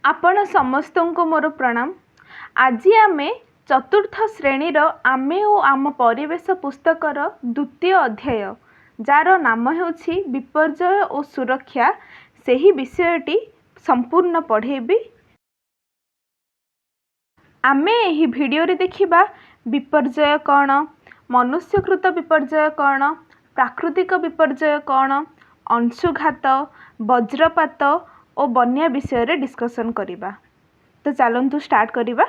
आपण समस्त को मोर प्रणाम। आज आमे चतुर्थ श्रेणीर आमे ओ आम परिवेश पुस्तकर द्वितीय अध्याय जार नाम हेउछि विपर्यय और सुरक्षा सेही विषयटी संपूर्ण पढ़ेबी। आमे एही भिडियो रे देखिबा विपर्यय कौन, मनुष्यकृत विपर्यय कौन, प्राकृतिक विपर्यय कौन, अंशुघात, वज्रपात और बन्या विषय रे डिस्कशन करिबा। तो चलंतु स्टार्ट करिबा।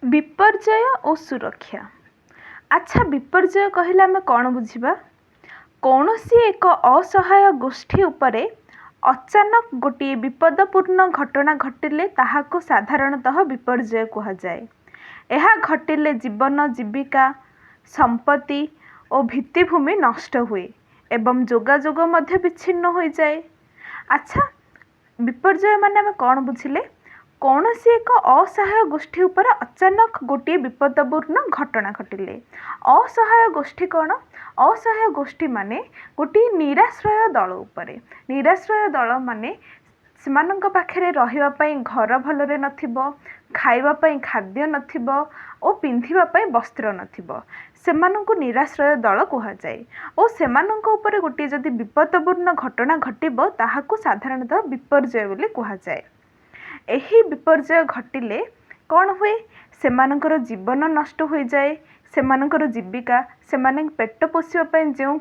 विपर्यय और सुरक्षा। अच्छा, विपर्यय कहले आमे कौन बुझिबा? कौनसी एक असहाय गोष्ठी उपरे अचानक गोटे विपदपूर्ण घटना घटिले ताहाको साधारणतः विपर्यय कहा जाए। यह घटिले जीवन जीविका संपत्ति और भित्तिभूमि नष्ट हुए एवं जोगाजोग मध्य विच्छिन्न हो जाए। अच्छा, विपर्यय माने आमे कौन बुझिले? कौनसी एक असहाय गोष्ठी उपर अचानक गोटे विपदपूर्ण घटना घटिले। असहाय गोष्ठी कौन? असहाय गोष्ठी माने गोटे निराश्रय दल उपरे। निराश्रय दल माने सेमानंक पाखरे रहिबा पई घर भलरे नथिबो, खाइबा पई खाद्य नथिबो और पिंधिबा पई वस्त्र नथिबो, सेमानंकु निराश्रय दल कहा जाए। और सेमानंक उपरे गोटे जदि विपदपूर्ण घटना घटिबो ताहाकु साधारणतः विपर्यय बोली कहा जाए। एही विपर्यय घटिले कौन हुए? सेमानंकर जीवन नष्ट हो जाए, सेमानंकर जीविका, सेमाने पेट पोषिबा पई जो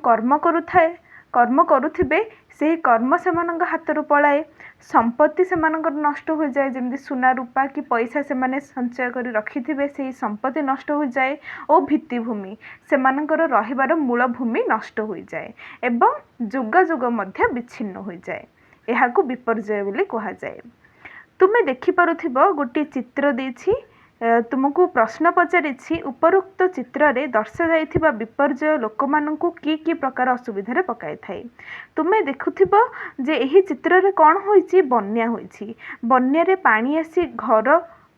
कर्म करुथिबे सेही कर्म सेमानंक हातरू पलाए, संपत्ति सेमानंकर नष्ट हो जाए, जेमति सुना रूपा कि पैसा सेमाने संचय करी रखिथिबे सेही संपत्ति नष्ट हो जाए और भित्तिभूमि सेमानंकर रहिबार मूल भूमि नष्ट हो जाए एवं जोगाजोग मध्य विच्छिन्न हो जाए। एहाकु विपर्यय बोली कहा जाए। तुमे देखि पारुथिबो गोटे चित्र देछि, तुमको प्रश्न पचारिछि उपरोक्त चित्र रे दर्शा जाइथिबा विपर्यय लोकमानंकु की प्रकार असुविधा पकाई थाए। तुमे देखुथिबो जे एही चित्र रे कौन होइछि? बन्या होइछि। बन्या रे पानी आसी घर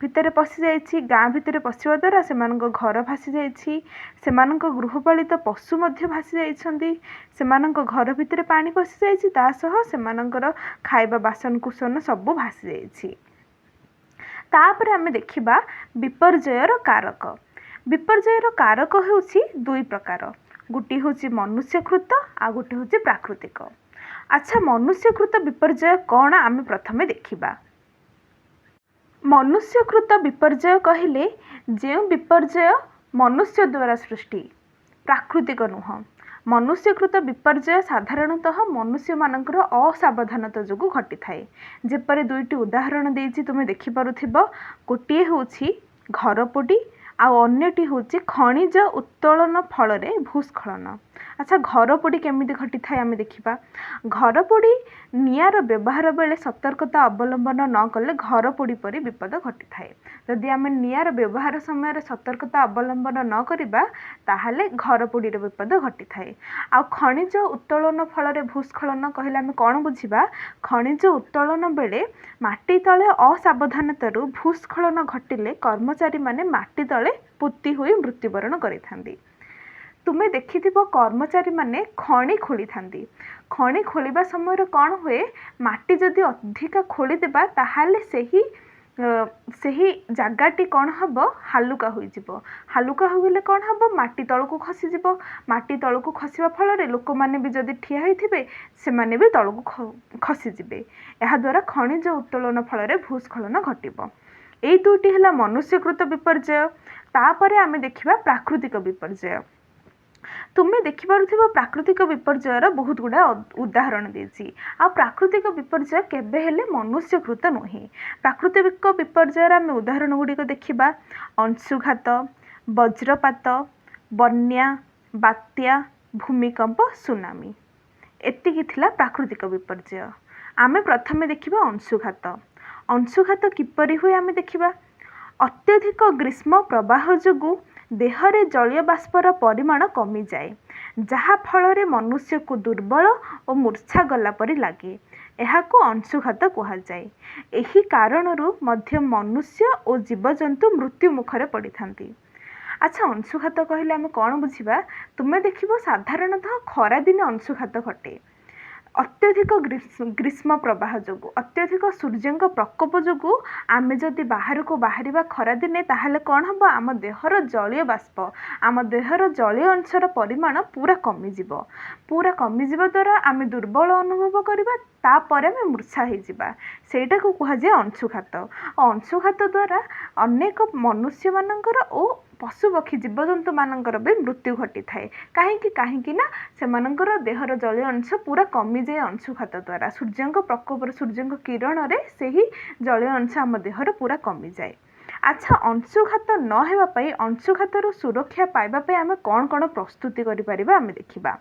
भितर पशि जाइछि, गाँ भितर पशिबा द्वारा सेमानक घर भासी जाइछि, सेमानक गृहपालित पशु मध्य भासी जाइछन्ति, सेमानक घर भितर पानी पशि जाइछि, ता सह सेमानकर खाइबा बासन कुसन सबु भासी जाइछि। तापर आमे देखिबा विपर्ययर कारक। विपर्ययर कारक हेउछि दुई प्रकार, गोटे हेउछि मनुष्यकृत आ गोटे हेउछि प्राकृतिक। अच्छा, मनुष्यकृत विपर्यय कौन आमे प्रथमे देखिबा। मनुष्यकृत विपर्यय कहिले जो विपर्यय मनुष्य द्वारा सृष्टि, प्राकृतिक नुह। मनुष्यकृत विपर्यय साधारणतः मनुष्य मानकर असावधानता जोगु घटी थाए। जेपरि दुईटी उदाहरण देइछि तुमे देखि पारुथिबो, गोटिए होछि घर पोडी आ अन्यटी होछि खनिज उत्तोलन फल भूस्खलन। अच्छा, घर पोडी केमिति घटी थाए आमे देखिबा। घर पोडी निआर व्यवहार बेले सतर्कता अवलंबन न कले घर पोडी परि विपद घटी थाए। जदि आमे निआर व्यवहार समय सतर्कता अवलंबन न करिबा ताहाले घर पोडी रे विपद घटी थाए। आ खनिज उत्तोलन फल भूस्खलन कहले आमे कौन बुझिबा? खनिज उत्तोलन बेले माटी तले असावधानतारू भूस्खलन घटिले कर्मचारी माने माटी तले पुति होई मृत्युवरण करिथांती। तुमे देखिथिबो कर्मचारी माने खणी खोली थांती। खणी खोलिबा समय कौन हुए? माटी जदि अधिका खोली देबा ताहाले सेही जगाटी कौन हबो? हालुका होई जिवो। हालुका होइले कौन हबो? माटी तळकु खसी जिवो। माटी तळकु खसिबा फल रे लोक माने भी जदि ठिया होइथिबे सेमाने भी तळकु खसी जिबे। एहा द्वारा खनिज उत्तोलन फल रे भूस्खलन घटिबो। एई दुईटी हला मनुष्यकृत विपर्यय। तापरे आमे देखिबा प्राकृतिक विपर्यय। तुमे देखि पारुथिबो प्राकृतिक विपर्ययर बहुत गुडा उदाहरण देछि। आ प्राकृतिक विपर्यय केबे हेले मनुष्यकृत नोहि। प्राकृतिक विपर्ययर आमे उदाहरण गुडिक देखिबा अंशुघात, वज्रपात, बन्या, बात्या, भूमिकंप, सुनामी। एतिकी थिला प्राकृतिक विपर्यय। आमे प्रथमे देखिबा अंशुघात। अंशुघात किपरि हुए आमे देखिबा। अत्यधिक ग्रीष्म प्रवाह जोगु देहरे जलीय बाष्पर परिमाण कमी जाए, जहा फल मनुष्य को दुर्बल और मूर्छा गला परि लागे। एहाको अंशुघात कहा जाए। एही कारणरू मध्य मनुष्य और जीवजंतु मृत्यु मुखरे पड़ी थांती। अच्छा, अंशुघात कहले आमे कौन बुझिबा? तुमे देखिबो साधारणतः खरा दिन अंशुघात घटे। अत्यधिक ग्रीष्म प्रवाह जो अत्यधिक सूर्य प्रकोप जो आम जदि बाहर को बाहर खरा दिने ताहले कौन हम आम देहर जलीय बाष्प आम देहर जलीय अंशर परिमाण पूरा कमिज द्वारा आम दुर्बल अनुभव करवा तापर आम मूर्छा होइजिबा सेटा को कहुए अंशुघात। अंशुघात द्वारा अनेक मनुष्य मानकर ओ पशु पक्षी जीवजंतु मानकर भी मृत्यु घटी थाए कहीं ना सेमानकर देहर जलीय अंश पूरा कमी जाए अंशुघात द्वारा सूर्य प्रकोप सूर्य किरण रे से ही जलीय अंश आम देहर पूरा कमी जाए। अच्छा अंशुघात न हेबापई अंशुघातर सुरक्षा पाइबापई आम कौन कौन प्रस्तुति करिपरिबा आम देखिबा।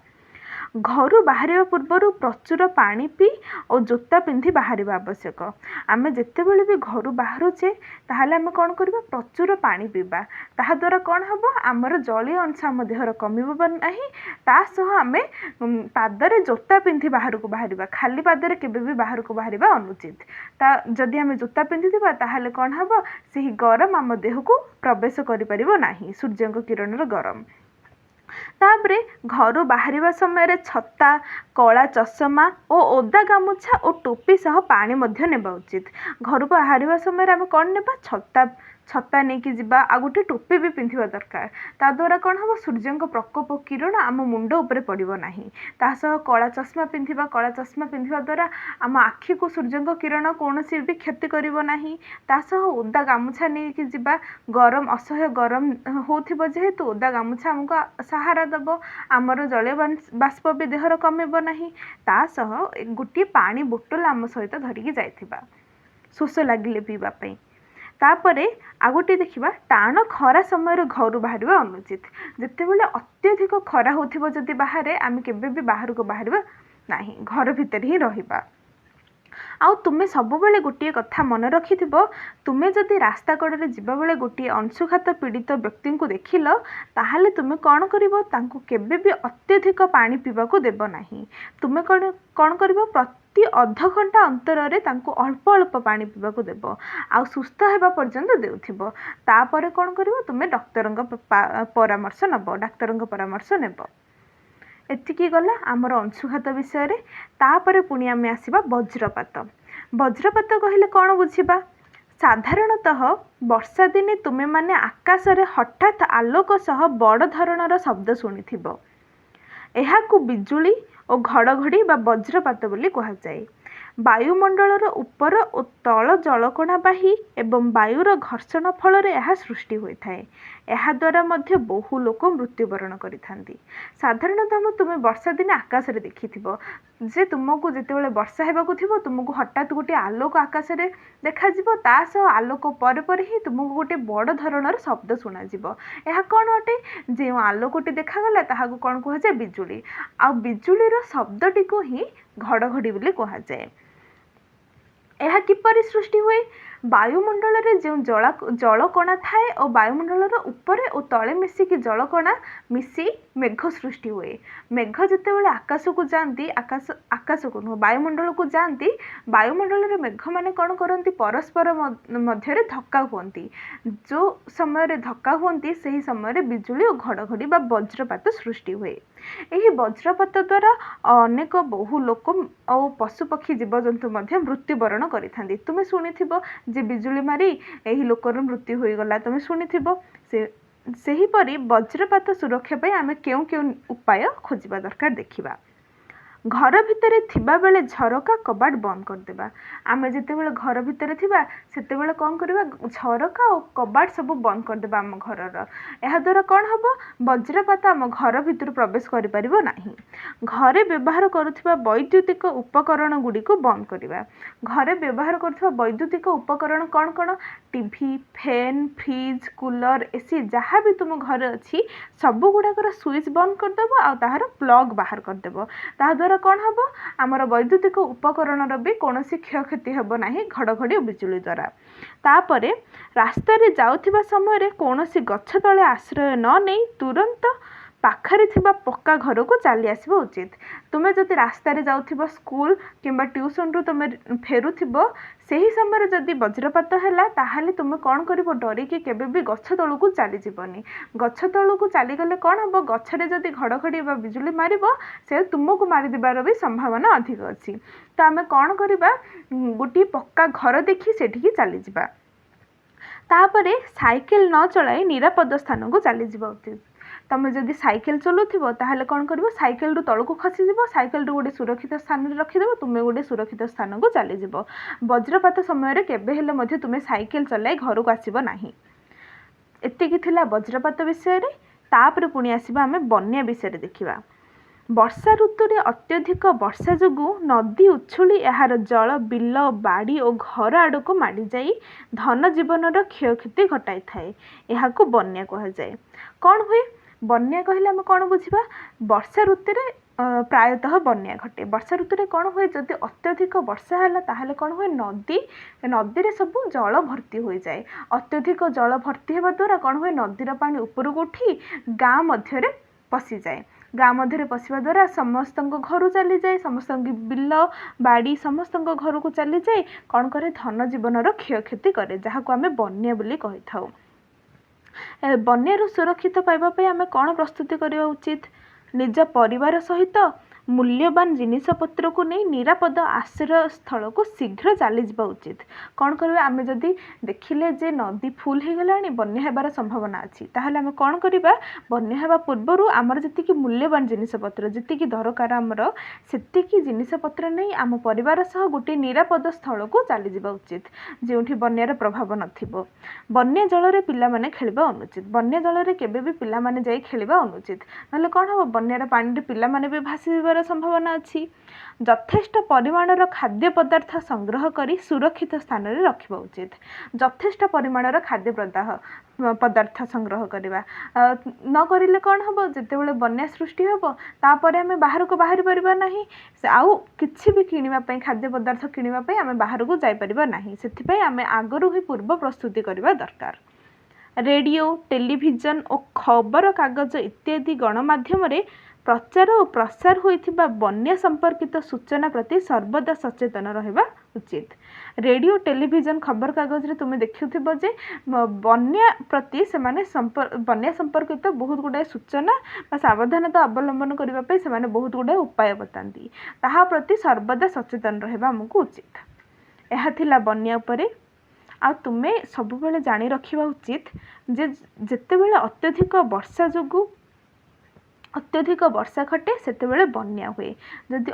घर बाहर पूर्वर प्रचुर पानी पी और जोता पिंधि बाहर आवश्यक। आम जितेबले भी घर बाहरुचे ताहले आम कौन करबा प्रचुर पानी पीबा ताहा द्वारा कौन हम आमर जलीय अंश आम देहर कमिबा नहीं। ता सह आमे पादरे जोता पिंधि बाहर को बाहर खाली पादरे केबे भी बाहर को बाहर अनुचित। ता जदि आम जोता पिंधिथिबा ताहले कौन हम सही गरम आम देह को प्रवेश करि परिबो नाही सूर्य किरणर गरम। तापरे घर बाहर समय छता कला चषमा और ओदा गामुछा और टोपी सह पानी मध्य नेबा उचित। घर बाहर समय आम कौन नेबा छता नहीं कि जीवा आ गोटे टोपी भी पिंधिबा दरकार ता द्वारा कौन हम सूर्य प्रकोप किरण आम मुंड उपरे पड़िबो नाही। ता सह कला चषमा पिंधिबा द्वारा आम आखि को सूर्य किरण कौनसी भी क्षति करिबो नाही। ता सह ओदा गामुछा नहीं कि जीवा गरम असह्य गरम होथिबो जेहेतु ओदा गामुछा हमको सहारा दबो आमर जलीय बाष्प भी देहर कमिबो नाही। ता सह गोटे पानी बोतल आम सहित धरिकी जाइथिबा शोष लागिले पीबा पई। तापरे आ गोटे देखिबा टाण खरा समय घर बाहर अनुचित। जितेबले अत्यधिक खरा होथिबो जदि बाहर आम केबे भी बाहर को बाहर नाही घर भितर ही रहिबा। आउ तुमे सब बेले गोटे कथा मन रखिथिबो तुमे जदि रास्ता कड़े जीवा बेले गोटे अंशुघात पीड़ित व्यक्ति को देखिल ताहले तुमे कौन करिवो तांको केबे भी अत्यधिक पानी पीवा को देबो नाही। तुमे कौन करिवो प्रति अध घंटा अंतर रे तांको अल्प अल्प पानी पीवा को देबो आ सुस्थ हेबा पर्यंत देउथिबो। तापरे कौन करिवो तुमे डॉक्टरंग परामर्श नेबो। एतिकी गला आमर अंशुघात विषय रे। तापरे पुणी आमे आसीबा वज्रपात। वज्रपात कहले कौन बुझिबा साधारणतः वर्षा दिने तुमे माने आकाश रे हठात आलोक सह बड़ धरणर शब्द शुणिथिबो। एहाकु बिजुली और घड़घड़ी बा वज्रपात बोली कहा जाए। वायुमंडलर उपर और तल जलकणा बाही एवं वायुर घर्षण फल यह सृष्टि होता है। यह द्वारा मध्य बहु लोक मृत्युवरण करिथांती। साधारणतः तुम वर्षा दिन आकाश रे देखिथिबो जे तुमको जितेबाला वर्षा हेबाकु थिबो तुमको हठात गोटे आलोक आकाश रे देखा जिवो ता सह आलोक पर पर ही तुमको गोटे बड़ धरणर शब्द सुना जिवो। यह कौन अटे जे आलोकटी देखागला ताहाकु कौन कहा जाए बिजुली। आ बिजुलीर शब्दटी को ही घड़घड़ी बोली कहा जाए। यह किपरि सृष्टि हुए वायुमंडल रे जो जलकणा थाए और वायुमंडल उपरे और तले मिसिकी जलकणा मिसी मेघ सृष्टि हुए। मेघ जितेबाला आकाश को जाती आकाश को नुह वायुमंडल को जाती वायुमंडल रे मेघ माने कौन करती परस्पर मध्य धक्का हुंती। जो समय धक्का हुंती सही समय बिजुली और घड़घड़ी बा वज्रपात सृष्टि हुए। यही वज्रपात द्वारा अनेक बहु लोक और पशुपक्षी जीवजंतु मृत्युवरण करिथांती। तुमे शुणिथिबो जे बिजुली मारी यही लोकर मृत्यु होईगला तुमे शुणिथिबो। सेहीपरि वज्रपात सुरक्षा पाई आमे केउ केउ उपाय खोजिबा दरकार देखिबा। घर भितर थिबा बेले झरका कबाट बंद कर देबा। आमे जेतेबेले घर भितर थिबा सेतेबेले कौन करबा झरका और कबाट सब बंद कर देबा आम घरर। एहा द्वारा कौन हबो वज्रपात आम घर भितर प्रवेश करि परिबो नाही। घरे व्यवहार करुथिबा वैद्युतिक उपकरण गुडी को बंद करबा। घरे व्यवहार करुथिबा वैद्युतिक उपकरण कौन कौन TV fan fridge cooler AC जहाँ भी तुम घर अच्छी सबू गुड़ाकर स्विच बंद करदेव आ ताहार प्लग बाहर करदेव। ता द्वारा कौन हम आमर वैद्युतिक उपकरण भी कौन क्षयक्षति हेब ना घड़घड़ी बिजुली द्वारा। तापरे रास्तार जाउथिबा समय कौन गछ तले आश्रय न नहीं तुरंत ପାଖରେ ଥିବା ପକ୍କା ଘରକୁ ଚାଲି ଆସିବା ଉଚିତ। ତୁମେ ଯଦି ରାସ୍ତାରେ ଯାଉଥିବ ସ୍କୁଲ କିମ୍ବା ଟ୍ୟୁସନରୁ ତୁମେ ଫେରୁଥିବ, ସେହି ସମୟରେ ଯଦି ବଜ୍ରପାତ ହେଲା ତାହେଲେ ତୁମେ କ'ଣ କରିବ? ଡରିକି କେବେ ବି ଗଛ ତଳକୁ ଚାଲିଯିବନି। ଗଛ ତଳକୁ ଚାଲିଗଲେ କ'ଣ ହେବ? ଗଛରେ ଯଦି ଘଡ଼ଘଡ଼ି ବା ବିଜୁଳି ମାରିବ, ସେ ତୁମକୁ ମାରିଦେବାର ବି ସମ୍ଭାବନା ଅଧିକ ଅଛି। ତ ଆମେ କ'ଣ କରିବା? ଗୋଟିଏ ପକ୍କା ଘର ଦେଖି ସେଠିକି ଚାଲିଯିବା। ତାପରେ ସାଇକେଲ ନ ଚଳାଇ ନିରାପଦ ସ୍ଥାନକୁ ଚାଲିଯିବା ଉଚିତ। ତୁମେ ଯଦି ସାଇକେଲ ଚଲାଉଥିବ ତାହେଲେ କ'ଣ କରିବ? ସାଇକେଲରୁ ତଳକୁ ଖସିଯିବ, ସାଇକେଲରୁ ଗୋଟେ ସୁରକ୍ଷିତ ସ୍ଥାନରେ ରଖିଦେବ, ତୁମେ ଗୋଟେ ସୁରକ୍ଷିତ ସ୍ଥାନକୁ ଚାଲିଯିବ। ବଜ୍ରପାତ ସମୟରେ କେବେ ହେଲେ ମଧ୍ୟ ତୁମେ ସାଇକେଲ ଚଲାଇ ଘରକୁ ଆସିବ ନାହିଁ। ଏତିକି ଥିଲା ବଜ୍ରପାତ ବିଷୟରେ। ତାପରେ ପୁଣି ଆସିବା ଆମେ ବନ୍ୟା ବିଷୟରେ ଦେଖିବା। ବର୍ଷା ଋତୁରେ ଅତ୍ୟଧିକ ବର୍ଷା ଯୋଗୁଁ ନଦୀ ଉଛୁଳି ଏହାର ଜଳ ବିଲ ବାଡ଼ି ଓ ଘର ଆଡ଼କୁ ମାଡ଼ିଯାଇ ଧନ ଜୀବନର କ୍ଷୟକ୍ଷତି ଘଟାଇଥାଏ। ଏହାକୁ ବନ୍ୟା କୁହାଯାଏ। କ'ଣ ହୁଏ? ବନ୍ୟା କହିଲେ ଆମେ କ'ଣ ବୁଝିବା? ବର୍ଷା ଋତୁରେ ପ୍ରାୟତଃ ବନ୍ୟା ଘଟେ। ବର୍ଷା ଋତୁରେ କ'ଣ ହୁଏ? ଯଦି ଅତ୍ୟଧିକ ବର୍ଷା ହେଲା ତାହେଲେ କ'ଣ ହୁଏ? ନଦୀରେ ସବୁ ଜଳ ଭର୍ତ୍ତି ହୋଇଯାଏ। ଅତ୍ୟଧିକ ଜଳ ଭର୍ତ୍ତି ହେବା ଦ୍ୱାରା କ'ଣ ହୁଏ? ନଦୀର ପାଣି ଉପରକୁ ଉଠି ଗାଁ ମଧ୍ୟରେ ପଶିଯାଏ। ଗାଁ ମଧ୍ୟରେ ପଶିବା ଦ୍ୱାରା ସମସ୍ତଙ୍କ ଘରୁ ଚାଲିଯାଏ, ସମସ୍ତଙ୍କ ବିଲ ବାଡ଼ି ସମସ୍ତଙ୍କ ଘରକୁ ଚାଲିଯାଏ। କ'ଣ କରେ? ଧନ ଜୀବନର କ୍ଷୟକ୍ଷତି କରେ, ଯାହାକୁ ଆମେ ବନ୍ୟା ବୋଲି କହିଥାଉ। ବନ୍ୟାରୁ ସୁରକ୍ଷିତ ପାଇବା ପାଇଁ ଆମେ କ'ଣ ପ୍ରସ୍ତୁତି କରିବା ଉଚିତ? ନିଜ ପରିବାର ସହିତ ମୂଲ୍ୟବାନ ଜିନିଷପତ୍ରକୁ ନେଇ ନିରାପଦ ଆଶ୍ରୟସ୍ଥଳକୁ ଶୀଘ୍ର ଚାଲିଯିବା ଉଚିତ। କ'ଣ କରିବା? ଆମେ ଯଦି ଦେଖିଲେ ଯେ ନଦୀ ଫୁଲ ହୋଇଗଲାଣି, ବନ୍ୟା ହେବାର ସମ୍ଭାବନା ଅଛି, ତାହେଲେ ଆମେ କ'ଣ କରିବା? ବନ୍ୟା ହେବା ପୂର୍ବରୁ ଆମର ଯେତିକି ମୂଲ୍ୟବାନ ଜିନିଷପତ୍ର, ଯେତିକି ଦରକାର ଆମର, ସେତିକି ଜିନିଷପତ୍ର ନେଇ ଆମ ପରିବାର ସହ ଗୋଟିଏ ନିରାପଦ ସ୍ଥଳକୁ ଚାଲିଯିବା ଉଚିତ, ଯେଉଁଠି ବନ୍ୟାର ପ୍ରଭାବ ନଥିବ। ବନ୍ୟା ଜଳରେ ପିଲାମାନେ ଖେଳିବା ଅନୁଚିତ। ବନ୍ୟା ଜଳରେ କେବେ ବି ପିଲାମାନେ ଯାଇ ଖେଳିବା ଅନୁଚିତ। ନହେଲେ କ'ଣ ହେବ? ବନ୍ୟାର ପାଣିରେ ପିଲାମାନେ ବି ଭାସିଯିବାର ସମ୍ଭାବନା ଅଛି। ଯଥେଷ୍ଟ ପରିମାଣର ଖାଦ୍ୟ ପଦାର୍ଥ ସଂଗ୍ରହ କରି ସୁରକ୍ଷିତ ସ୍ଥାନରେ ରଖିବା ଉଚିତ। ଯଥେଷ୍ଟ ପରିମାଣର ଖାଦ୍ୟ ପଦାର୍ଥ ସଂଗ୍ରହ କରିବା। ନ କରିଲେ କ'ଣ ହେବ? ଯେତେବେଳେ ବନ୍ୟା ସୃଷ୍ଟି ହେବ ତାପରେ ଆମେ ବାହାରକୁ ବାହାରି ପାରିବା ନାହିଁ। ଆଉ କିଛି ବି କିଣିବା ପାଇଁ, ଖାଦ୍ୟ ପଦାର୍ଥ କିଣିବା ପାଇଁ ଆମେ ବାହାରକୁ ଯାଇପାରିବା ନାହିଁ। ସେଥିପାଇଁ ଆମେ ଆଗରୁ ହିଁ ପୂର୍ବ ପ୍ରସ୍ତୁତି କରିବା ଦରକାର। ରେଡ଼ିଓ, ଟେଲିଭିଜନ ଓ ଖବରକାଗଜ ଇତ୍ୟାଦି ଗଣମାଧ୍ୟମରେ ପ୍ରଚାର ଓ ପ୍ରସାର ହୋଇଥିବା ବନ୍ୟା ସମ୍ପର୍କିତ ସୂଚନା ପ୍ରତି ସର୍ବଦା ସଚେତନ ରହିବା ଉଚିତ। ରେଡ଼ିଓ, ଟେଲିଭିଜନ, ଖବରକାଗଜରେ ତୁମେ ଦେଖୁଥିବ ଯେ ବନ୍ୟା ପ୍ରତି ସେମାନେ ବନ୍ୟା ସମ୍ପର୍କିତ ବହୁତ ଗୁଡ଼ାଏ ସୂଚନା ବା ସାବଧାନତା ଅବଲମ୍ବନ କରିବା ପାଇଁ ସେମାନେ ବହୁତ ଗୁଡ଼ାଏ ଉପାୟ ବତାନ୍ତି। ତାହା ପ୍ରତି ସର୍ବଦା ସଚେତନ ରହିବା ଆମକୁ ଉଚିତ। ଏହା ଥିଲା ବନ୍ୟା ଉପରେ। ଆଉ ତୁମେ ସବୁବେଳେ ଜାଣି ରଖିବା ଉଚିତ ଯେ ଯେତେବେଳେ ଅତ୍ୟଧିକ ବର୍ଷା ଘଟେ ସେତେବେଳେ ବନ୍ୟା ହୁଏ। ଯଦି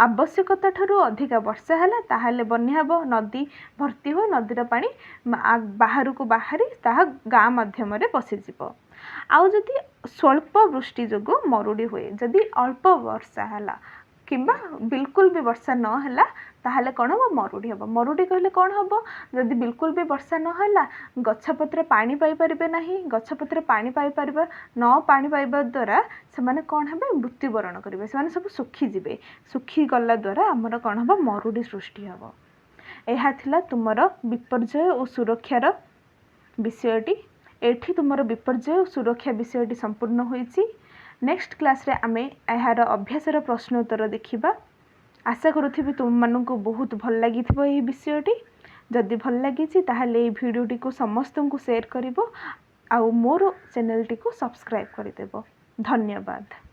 ଆବଶ୍ୟକତା ଠାରୁ ଅଧିକା ବର୍ଷା ହେଲା ତାହେଲେ ବନ୍ୟା ହେବ। ନଦୀ ଭର୍ତ୍ତି ହୋଇ ନଦୀର ପାଣି ବାହାରକୁ ବାହାରି ତାହା ଗାଁ ମାଧ୍ୟମରେ ପଶିଯିବ। ଆଉ ଯଦି ସ୍ୱଳ୍ପ ବୃଷ୍ଟି ଯୋଗୁଁ ମରୁଡ଼ି ହୁଏ, ଯଦି ଅଳ୍ପ ବର୍ଷା ହେଲା କିମ୍ବା ବିଲକୁଲ ବି ବର୍ଷା ନ ହେଲା ତାହେଲେ କ'ଣ ହେବ? ମରୁଡ଼ି ହେବ। ମରୁଡ଼ି କହିଲେ କ'ଣ ହେବ? ଯଦି ବିଲକୁଲ ବି ବର୍ଷା ନ ହେଲା, ଗଛପତ୍ର ପାଣି ପାଇପାରିବେ ନାହିଁ। ଗଛପତ୍ର ପାଣି ପାଇବା ଦ୍ୱାରା ସେମାନେ କ'ଣ ହେବେ? ମୃତ୍ୟୁବରଣ କରିବେ। ସେମାନେ ସବୁ ଶୁଖିଯିବେ। ଶୁଖିଗଲା ଦ୍ୱାରା ଆମର କ'ଣ ହେବ? ମରୁଡ଼ି ସୃଷ୍ଟି ହେବ। ଏହା ଥିଲା ତୁମର ବିପର୍ଯ୍ୟୟ ଓ ସୁରକ୍ଷାର ବିଷୟଟି। ଏଠି ତୁମର ବିପର୍ଯ୍ୟୟ ଓ ସୁରକ୍ଷା ବିଷୟଟି ସମ୍ପୂର୍ଣ୍ଣ ହୋଇଛି। ନେକ୍ସଟ କ୍ଲାସ୍ରେ ଆମେ ଏହାର ଅଭ୍ୟାସର ପ୍ରଶ୍ନ ଉତ୍ତର ଦେଖିବା। ଆଶା କରୁଥିବି ତୁମମାନଙ୍କୁ ବହୁତ ଭଲ ଲାଗିଥିବ ଏହି ବିଷୟଟି। ଯଦି ଭଲ ଲାଗିଛି ତାହେଲେ ଏହି ଭିଡ଼ିଓଟିକୁ ସମସ୍ତଙ୍କୁ ସେୟାର କରିବ ଆଉ ମୋର ଚ୍ୟାନେଲଟିକୁ ସବସ୍କ୍ରାଇବ୍ କରିଦେବ। ଧନ୍ୟବାଦ।